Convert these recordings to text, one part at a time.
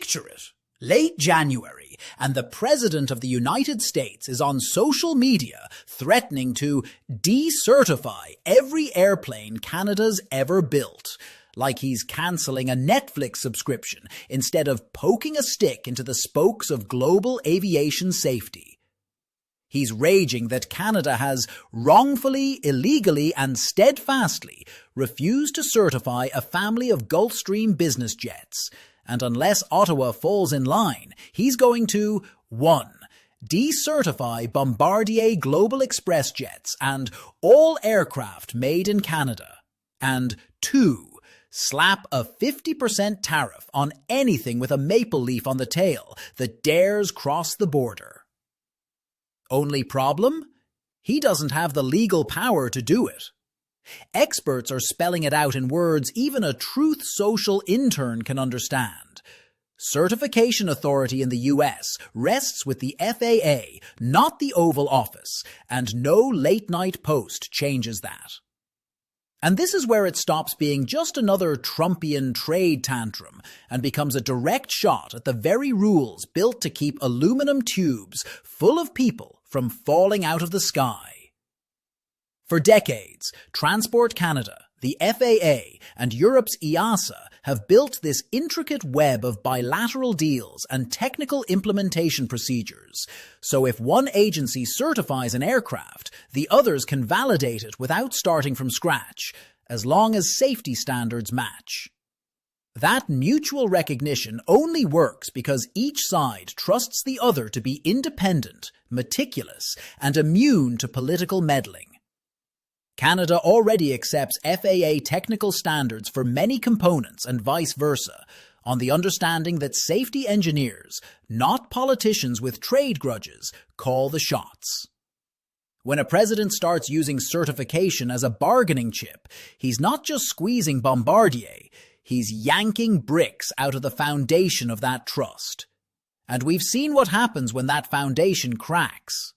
Picture it. Late January, and the President of the United States is on social media threatening to decertify every airplane Canada's ever built, like he's cancelling a Netflix subscription instead of poking a stick into the spokes of global aviation safety. He's raging that Canada has wrongfully, illegally, and steadfastly refused to certify a family of Gulfstream business jets. And unless Ottawa falls in line, he's going to 1. Decertify Bombardier Global Express jets and all aircraft made in Canada, and 2. Slap a 50% tariff on anything with a maple leaf on the tail that dares cross the border. Only problem? He doesn't have the legal power to do it. Experts are spelling it out in words even a Truth Social intern can understand. Certification authority in the US rests with the FAA, not the Oval Office, and no late-night post changes that. And this is where it stops being just another Trumpian trade tantrum and becomes a direct shot at the very rules built to keep aluminum tubes full of people from falling out of the sky. For decades, Transport Canada, the FAA, and Europe's EASA have built this intricate web of bilateral deals and technical implementation procedures, so if one agency certifies an aircraft, the others can validate it without starting from scratch, as long as safety standards match. That mutual recognition only works because each side trusts the other to be independent, meticulous, and immune to political meddling. Canada already accepts FAA technical standards for many components and vice versa, on the understanding that safety engineers, not politicians with trade grudges, call the shots. When a president starts using certification as a bargaining chip, he's not just squeezing Bombardier, he's yanking bricks out of the foundation of that trust. And we've seen what happens when that foundation cracks.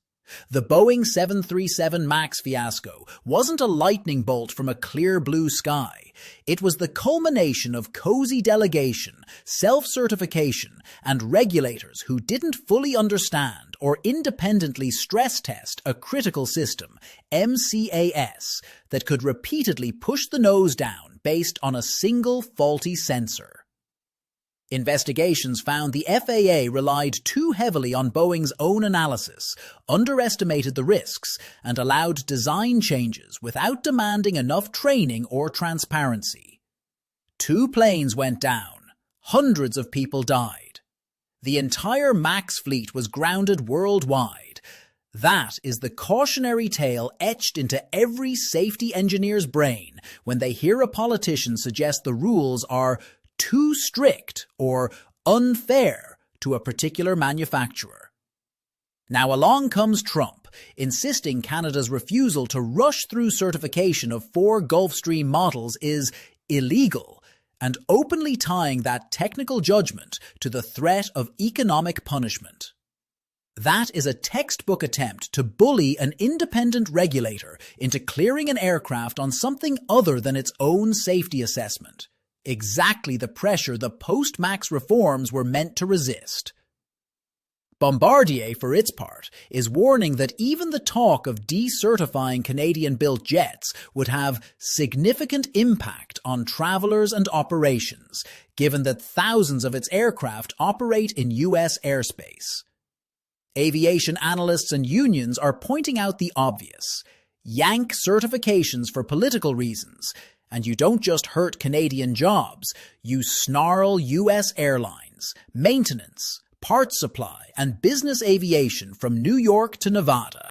The Boeing 737 MAX fiasco wasn't a lightning bolt from a clear blue sky. It was the culmination of cozy delegation, self-certification, and regulators who didn't fully understand or independently stress test a critical system, MCAS, that could repeatedly push the nose down based on a single faulty sensor. Investigations found the FAA relied too heavily on Boeing's own analysis, underestimated the risks, and allowed design changes without demanding enough training or transparency. 2 planes went down. Hundreds of people died. The entire MAX fleet was grounded worldwide. That is the cautionary tale etched into every safety engineer's brain when they hear a politician suggest the rules are too strict or unfair to a particular manufacturer. Now along comes Trump, insisting Canada's refusal to rush through certification of 4 Gulfstream models is illegal, and openly tying that technical judgment to the threat of economic punishment. That is a textbook attempt to bully an independent regulator into clearing an aircraft on something other than its own safety assessment. Exactly the pressure the post-MAX reforms were meant to resist. Bombardier, for its part, is warning that even the talk of decertifying Canadian-built jets would have significant impact on travelers and operations, given that thousands of its aircraft operate in US airspace. Aviation analysts and unions are pointing out the obvious. Yank certifications for political reasons, and you don't just hurt Canadian jobs, you snarl US airlines, maintenance, parts supply, and business aviation from New York to Nevada.